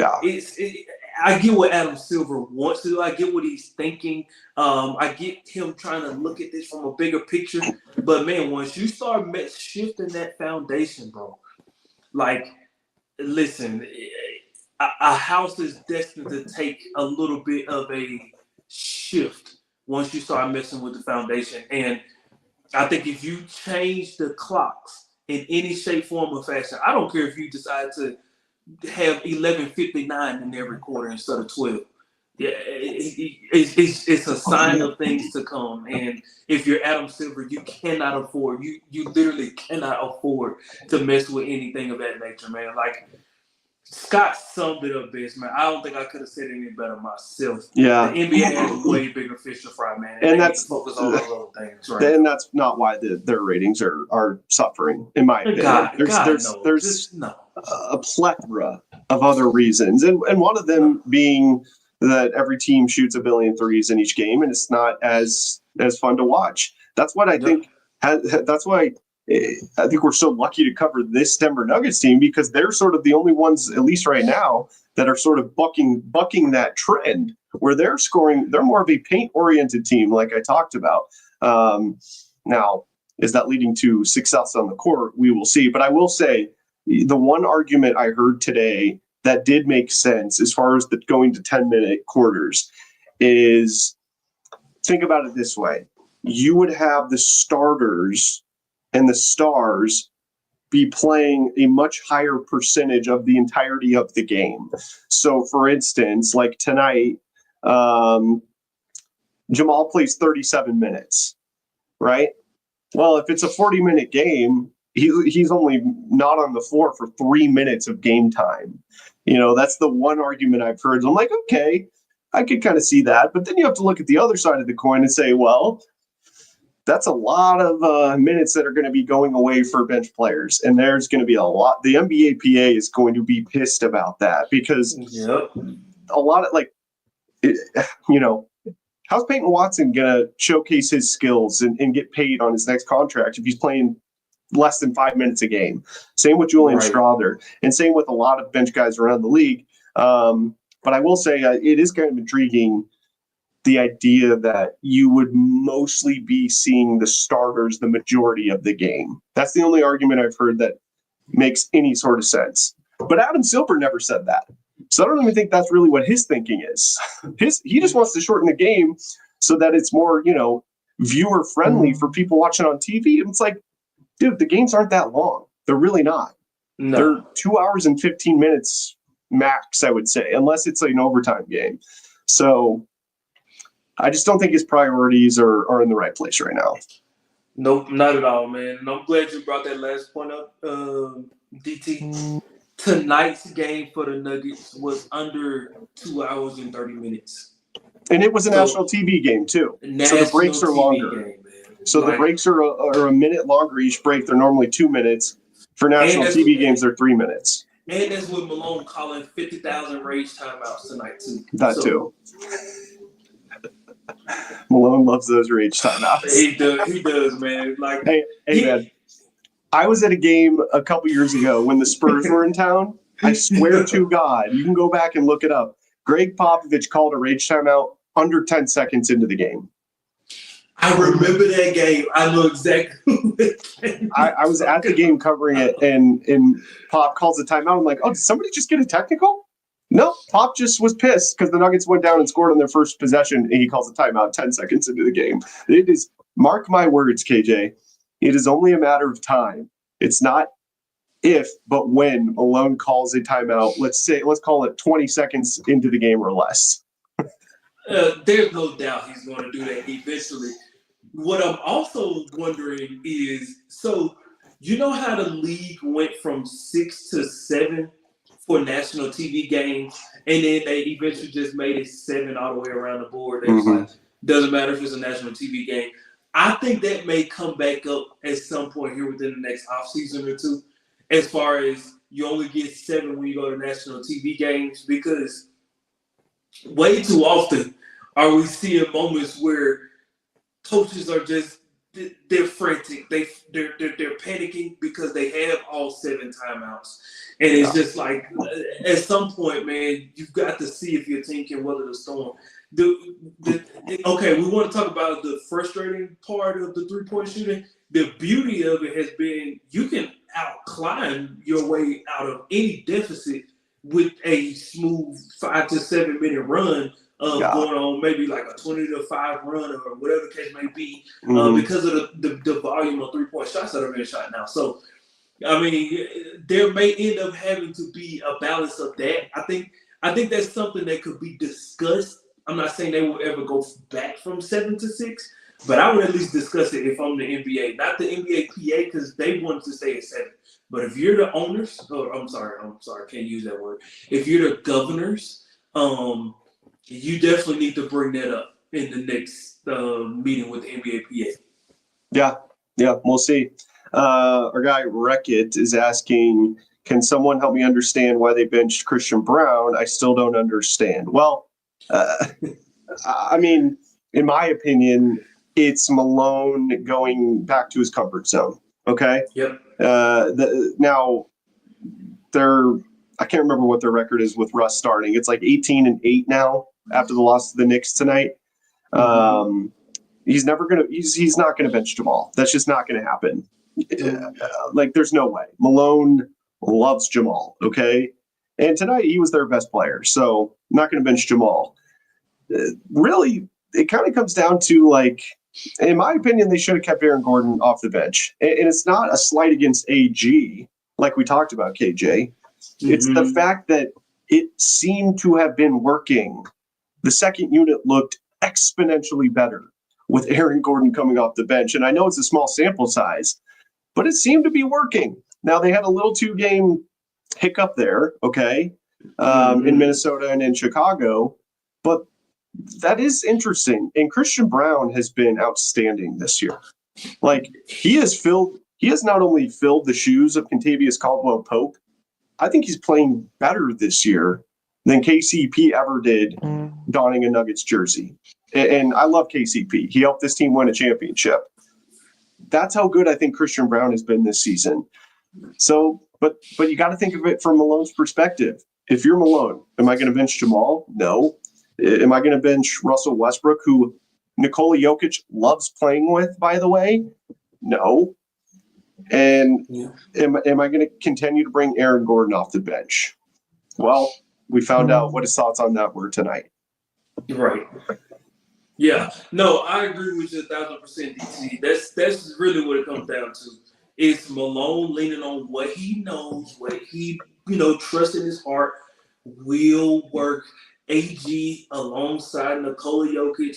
I get what Adam Silver wants to do. I get what he's thinking. I get him trying to look at this from a bigger picture. But, man, once you start shifting that foundation, bro, like, listen, a house is destined to take a little bit of a shift once you start messing with the foundation. And I think if you change the clocks in any shape, form, or fashion, I don't care if you decide to have 11:59 in every quarter instead of 12. Yeah, it's a sign of things to come. And if you're Adam Silver, you cannot afford, you literally cannot afford to mess with anything of that nature, man. Like, Scott summed it up best, man. I don't think I could have said it any better myself. Yeah. The NBA has way bigger fish to fry, man. And that's focus on those other things, right? And that's not why their ratings are suffering, in my opinion. There's a plethora of other reasons, and one of them being that every team shoots 1 billion threes in each game, and it's not as fun to watch. That's what I think. That's why I think we're so lucky to cover this Denver Nuggets team, because they're sort of the only ones, at least right now, that are sort of bucking that trend where they're scoring. They're more of a paint-oriented team, like I talked about. Now, Is that leading to success on the court? We will see. But I will say the one argument I heard today that did make sense as far as the going to 10-minute quarters is, think about it this way. You would have the starters and the stars be playing a much higher percentage of the entirety of the game. So for instance, like tonight, Jamal plays 37 minutes, right? Well, if it's a 40-minute game, he's only not on the floor for 3 minutes of game time. That's the one argument I've heard. I'm like, okay, I could kind of see that. But then you have to look at the other side of the coin and say, well, that's a lot of minutes that are going to be going away for bench players. And there's going to be a lot. The NBA PA is going to be pissed about that because a lot of how's Peyton Watson going to showcase his skills and get paid on his next contract if he's playing less than 5 minutes a game? Same with Julian Strawther, and same with a lot of bench guys around the league. But I will say it is kind of intriguing, the idea that you would mostly be seeing the starters the majority of the game. That's the only argument I've heard that makes any sort of sense. But Adam Silver never said that. So I don't even think that's really what his thinking is. He just wants to shorten the game so that it's more, viewer friendly for people watching on TV. And it's like, dude, the games aren't that long. They're really not. No. They're 2 hours and 15 minutes max, I would say, unless it's an overtime game. So I just don't think his priorities are in the right place right now. Nope, not at all, man. And I'm glad you brought that last point up, DT. Tonight's game for the Nuggets was under 2 hours and 30 minutes. And it was a national TV game, too. So the breaks are longer. The breaks are a minute longer each break. They're normally 2 minutes. For national TV games, they're 3 minutes. And that's with Malone calling 50,000 rage timeouts tonight, too. That, too. Malone loves those rage timeouts. He does, man. Like, hey, man. I was at a game a couple years ago when the Spurs were in town. I swear to God, you can go back and look it up. Greg Popovich called a rage timeout under 10 seconds into the game. I remember that game. I know exactly I was at the game covering it, and Pop calls a timeout. I'm like, oh, did somebody just get a technical? No, Pop just was pissed because the Nuggets went down and scored on their first possession, and he calls a timeout 10 seconds into the game. It is, mark my words, KJ, it is only a matter of time. It's not if, but when Malone calls a timeout. Let's call it 20 seconds into the game or less. There's no doubt he's going to do that eventually. What I'm also wondering is, so you know how the league went from 6 to 7 for national TV games, and then they eventually just made it 7 all the way around the board. They was like, doesn't matter if it's a national TV game. I think that may come back up at some point here within the next offseason or two, as far as you only get 7 when you go to national TV games, because way too often are we seeing moments where coaches are just, they're frantic. They're panicking because they have all 7 timeouts. And it's just like, at some point, man, you've got to see if your team can weather the storm. Okay, we want to talk about the frustrating part of the three-point shooting. The beauty of it has been you can out-climb your way out of any deficit with a smooth 5 to 7 minute run going on maybe like a 20-5 run or whatever the case may be because of the volume of three-point shots that are being shot now. So, I mean, there may end up having to be a balance of that. I think that's something that could be discussed. I'm not saying they will ever go back from 7 to 6, but I would at least discuss it if I'm the NBA, not the NBA PA, because they wanted to stay at 7. But if you're the owners, I'm sorry, can't use that word. If you're the governors, you definitely need to bring that up in the next meeting with the NBA PA. Yeah, we'll see. Our guy Wreckit is asking, can someone help me understand why they benched Christian Brown? I still don't understand. Well, I mean, in my opinion, it's Malone going back to his comfort zone. Okay. Yep. Now, I can't remember what their record is with Russ starting. It's like 18-8 now after the loss to the Knicks tonight. He's not going to bench Jamal. That's just not going to happen. Like, there's no way. Malone loves Jamal, okay? And tonight he was their best player, so I'm not going to bench Jamal. Really, it kind of comes down to, like, in my opinion, they should have kept Aaron Gordon off the bench. And it's not a slight against AG, like we talked about, KJ. It's the fact that it seemed to have been working. The second unit looked exponentially better with Aaron Gordon coming off the bench. And I know it's a small sample size, but it seemed to be working. Now, they had a little 2-game hiccup there, okay, in Minnesota and in Chicago, but that is interesting. And Christian Brown has been outstanding this year. Like, he has not only filled the shoes of Kentavious Caldwell-Pope, I think he's playing better this year than KCP ever did donning a Nuggets jersey. And I love KCP. He helped this team win a championship. That's how good I think Christian Brown has been this season. So, but you got to think of it from Malone's perspective. If you're Malone, am I going to bench Jamal? No. Am I going to bench Russell Westbrook, who Nikola Jokic loves playing with, by the way? No. And am I going to continue to bring Aaron Gordon off the bench? Well, we found out what his thoughts on that were tonight. Right. Yeah. No, I agree with you 1,000%, DC. That's really what it comes down to. It's Malone leaning on what he knows, what he, trusts in his heart, will work. AG alongside Nikola Jokic.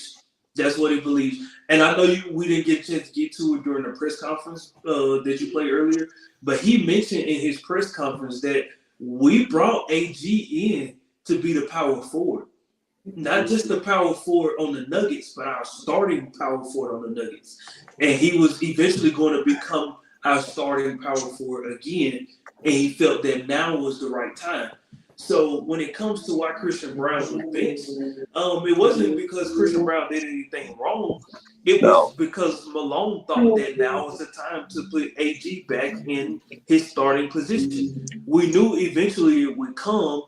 That's what he believes. And I know we didn't get a chance to get to it during the press conference that you played earlier, but he mentioned in his press conference that we brought AG in to be the power forward. Not just the power forward on the Nuggets, but our starting power forward on the Nuggets. And he was eventually going to become our starting power forward again, and he felt that now was the right time. So when it comes to why Christian Brown was benched, it wasn't because Christian Brown did anything wrong. It was because Malone thought that now was the time to put AG back in his starting position. We knew eventually it would come.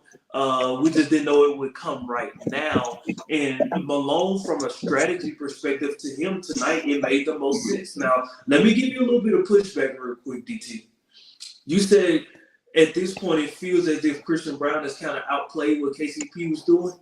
We just didn't know it would come right now. And Malone, from a strategy perspective, to him tonight, it made the most sense. Now, let me give you a little bit of pushback real quick, DT. You said at this point, it feels as if Christian Brown has kind of outplayed what KCP was doing.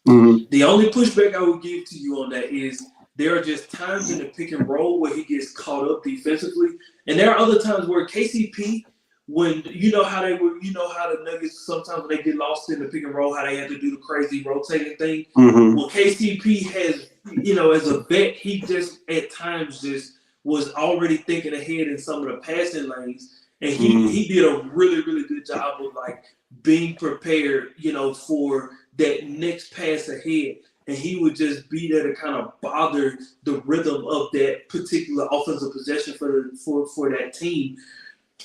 Mm-hmm. The only pushback I would give to you on that is there are just times in the pick and roll where he gets caught up defensively. And there are other times where KCP, when how the Nuggets sometimes when they get lost in the pick and roll, how they have to do the crazy rotating thing. Mm-hmm. Well, KCP has, as a vet, he just at times just was already thinking ahead in some of the passing lanes. And he did a really, really good job of being prepared, for that next pass ahead. And he would just be there to kind of bother the rhythm of that particular offensive possession for that team.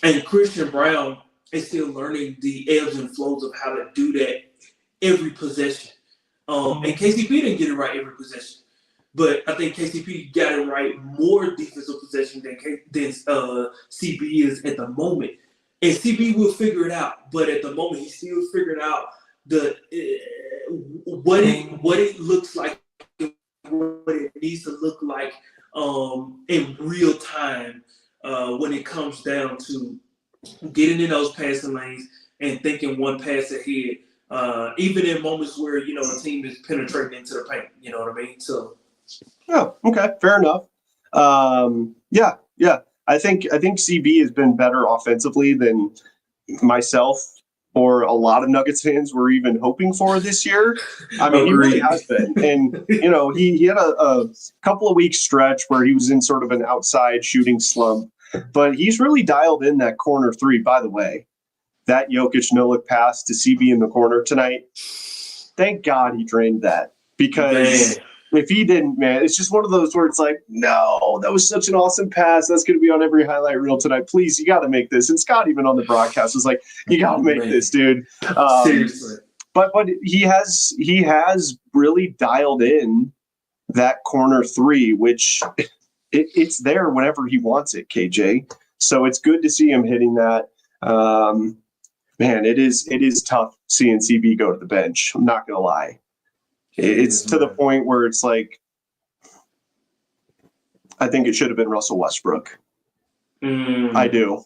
And Christian Brown is still learning the ebbs and flows of how to do that every possession. And KCP didn't get it right every possession. But I think KCP got it right more defensive possession than CB is at the moment. And CB will figure it out. But at the moment, he's still figuring out what it looks like, what it needs to look like in real time when it comes down to getting in those passing lanes and thinking one pass ahead, even in moments where, a team is penetrating into the paint. You know what I mean? So. Oh, okay, fair enough. Yeah. I think CB has been better offensively than myself or a lot of Nuggets fans were even hoping for this year. I mean, he really has been. And, he had a couple of weeks stretch where he was in sort of an outside shooting slump, but he's really dialed in that corner three. By the way, that Jokic no-look pass to CB in the corner tonight, thank God he drained that, because if he didn't, man, it's just one of those where it's like, no, that was such an awesome pass. That's going to be on every highlight reel tonight. Please, you got to make this. And Scott, even on the broadcast, was like, you got to make this, dude. Seriously. But he has really dialed in that corner three, which it's there whenever he wants it, KJ. So it's good to see him hitting that. Man, it is tough seeing CB go to the bench. I'm not going to lie. It's to the point where it's like, I think it should have been Russell Westbrook. Mm. I do.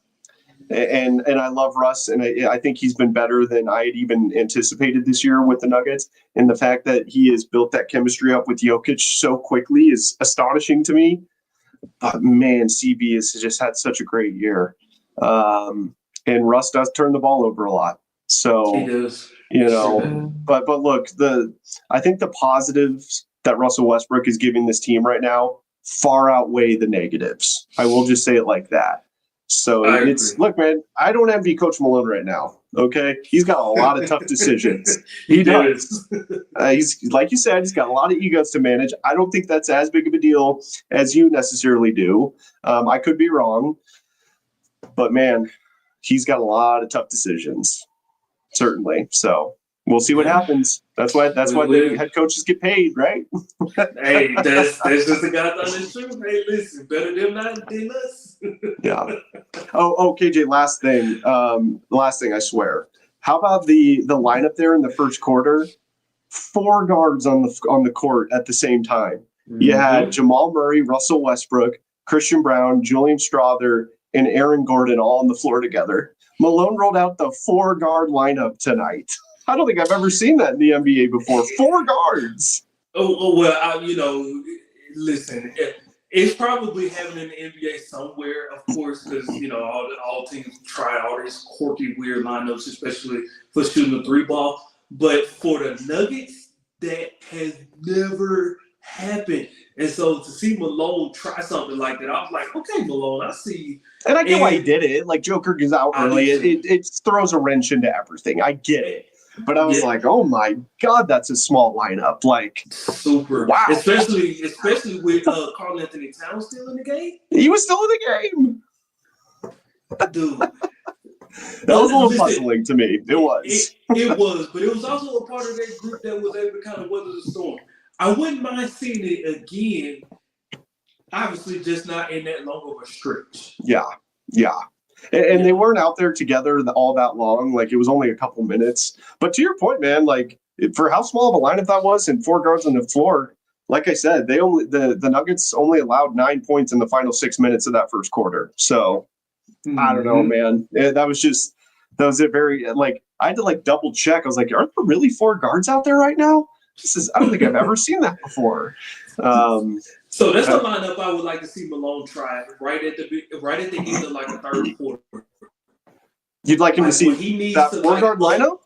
And I love Russ, and I think he's been better than I had even anticipated this year with the Nuggets. And the fact that he has built that chemistry up with Jokic so quickly is astonishing to me. But man, CB has just had such a great year. And Russ does turn the ball over a lot. So, He does. but look, I think the positives that Russell Westbrook is giving this team right now far outweigh the negatives. I will just say it like that. So look, man, I don't envy Coach Malone right now. Okay. He's got a lot of tough decisions. He does. He's, like you said, he's got a lot of egos to manage. I don't think that's as big of a deal as you necessarily do. I could be wrong, but man, he's got a lot of tough decisions. Certainly. So we'll see what happens. That's why the head coaches get paid, right? Hey, that's just the guy that is true. Hey, listen, better them not than us. Yeah. Oh, KJ, last thing, I swear. How about the lineup there in the first quarter? 4 guards on the court at the same time. Mm-hmm. You had Jamal Murray, Russell Westbrook, Christian Brown, Julian Strawther, and Aaron Gordon all on the floor together. Malone rolled out the 4-guard lineup tonight. I don't think I've ever seen that in the NBA before. 4 guards. Oh well, listen, it's probably happening in the NBA somewhere, of course, because all teams try all these quirky, weird lineups, especially for shooting the 3-ball. But for the Nuggets, that has never happened. And so to see Malone try something like that, I was like, okay, Malone, I see. And I get why he did it. Like, Joker goes out early. It throws a wrench into everything. I get it. But I was like, oh my God, that's a small lineup. Like, super. Wow. Especially with Karl Anthony Towns still in the game. He was still in the game. Dude. That was a little puzzling to me. It was. It was, but it was also a part of that group that was able to kind of weather the storm. I wouldn't mind seeing it again. Obviously, just not in that long of a stretch. Yeah. And they weren't out there together all that long. Like, it was only a couple minutes. But to your point, man, like, for how small of a lineup that was and 4 guards on the floor, like I said, the Nuggets only allowed 9 points in the final 6 minutes of that first quarter. So I don't know, man. That was it. Very, like, I had to double check. I was like, are there really 4 guards out there right now? I don't think I've ever seen that before. So that's a lineup I would like to see Malone try right at the end of the third quarter. You'd like him to see that 4-guard lineup?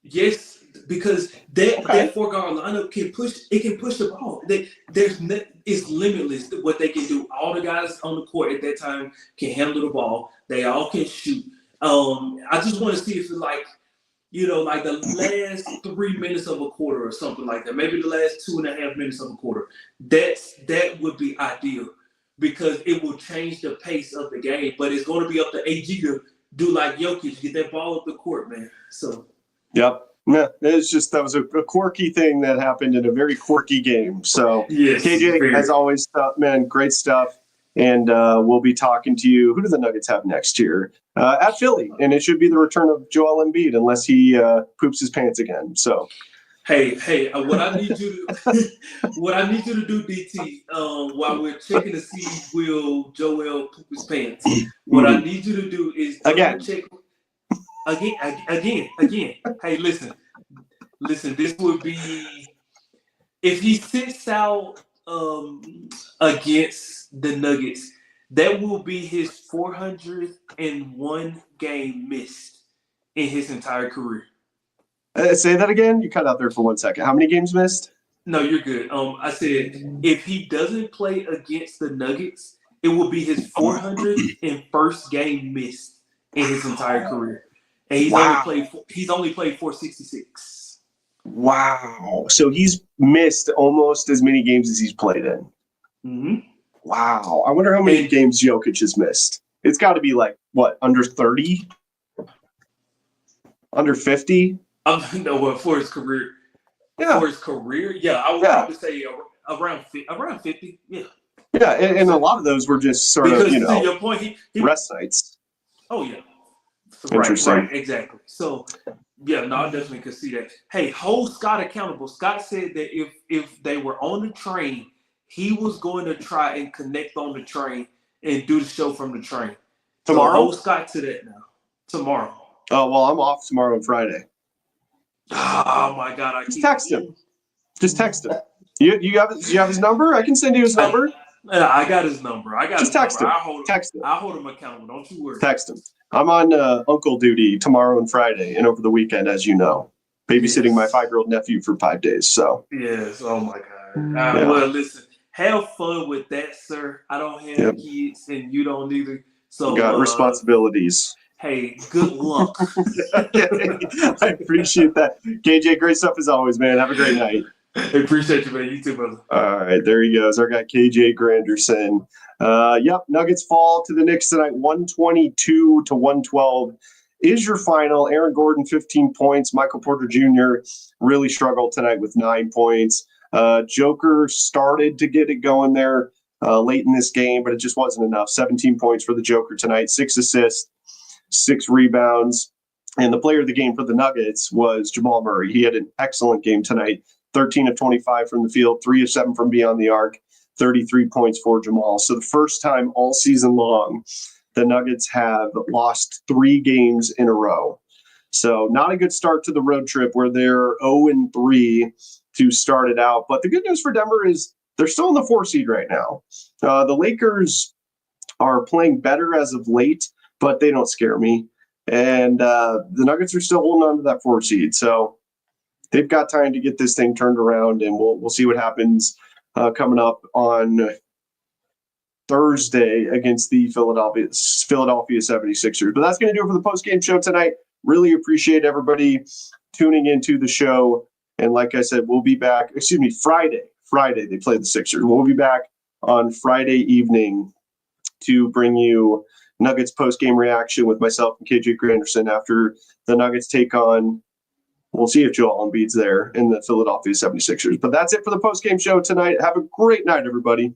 Yes, because that 4-guard lineup can push. It can push the ball. It's limitless what they can do. All the guys on the court at that time can handle the ball. They all can shoot. I just want to see if it's the last 3 minutes of a quarter or something like that. Maybe the last 2.5 minutes of a quarter. That would be ideal because it will change the pace of the game. But it's going to be up to AG to do like Jokic, get that ball up the court, man. So. Yep. Yeah, that was a quirky thing that happened in a very quirky game. So, yes, KJ, as always, man, great stuff. And we'll be talking to you. Who do the Nuggets have next year? At Philly. And it should be the return of Joel Embiid unless he poops his pants again. So, hey, what I need you to do, DT, while we're checking to see will Joel poop his pants, what I need you to do is check again. Hey, listen. This would be if he sits out against the Nuggets. That will be his 401 game missed in his entire career. Say that again. You cut out there for 1 second. How many games missed? No, you're good. I said if he doesn't play against the Nuggets, it will be his 401st game missed in his entire career. And he's only played 466. Wow. So he's missed almost as many games as he's played in. Mm-hmm. Wow. I wonder how many games Jokic has missed. It's got to be under 30? Under 50? No, for his career. Yeah. For his career, I would probably say around 50. Yeah. Yeah, and a lot of those were just sort of, to your point, he rest nights. Oh, yeah. Interesting. Right, exactly. So, I definitely could see that. Hey, hold Scott accountable. Scott said that if they were on the train, he was going to try and connect on the train and do the show from the train. Tomorrow? So hold Scott to that now. Tomorrow. Oh, well, I'm off tomorrow and Friday. Oh my God! Just text him. Just text him. You have his number? I can send you his number. I got his number. Just text him. Text him. I'll hold him accountable. Don't you worry. Text him. I'm on uncle duty tomorrow and Friday and over the weekend, as you know. Babysitting my 5-year-old nephew for 5 days. So yes. Oh my God. Yeah. Well, listen. Have fun with that, sir. I don't have kids, and you don't either. So got responsibilities. Hey, good luck. I appreciate that. KJ, great stuff as always, man. Have a great night. I appreciate you, man. You too, brother. All right, there he goes. Our guy KJ Granderson. Nuggets fall to the Knicks tonight, 122-112 is your final. Aaron Gordon, 15 points. Michael Porter Jr. really struggled tonight with 9 points. Joker started to get it going there late in this game, but it just wasn't enough. 17 points for the Joker tonight, 6 assists, 6 rebounds. And the player of the game for the Nuggets was Jamal Murray. He had an excellent game tonight. 13 of 25 from the field, 3 of 7 from beyond the arc, 33 points for Jamal. So the first time all season long, the Nuggets have lost 3 games in a row. So not a good start to the road trip where they're 0-3 to start it out. But the good news for Denver is they're still in the 4 seed right now. The Lakers are playing better as of late, but they don't scare me. And the Nuggets are still holding on to that 4 seed. So they've got time to get this thing turned around, and we'll see what happens coming up on Thursday against the Philadelphia 76ers. But that's going to do it for the post-game show tonight. Really appreciate everybody tuning into the show. And like I said, we'll be back, Friday. Friday, they play the Sixers. We'll be back on Friday evening to bring you Nuggets post-game reaction with myself and KJ Granderson after the Nuggets take on, we'll see if Joel Embiid's there, in the Philadelphia 76ers. But that's it for the post-game show tonight. Have a great night, everybody.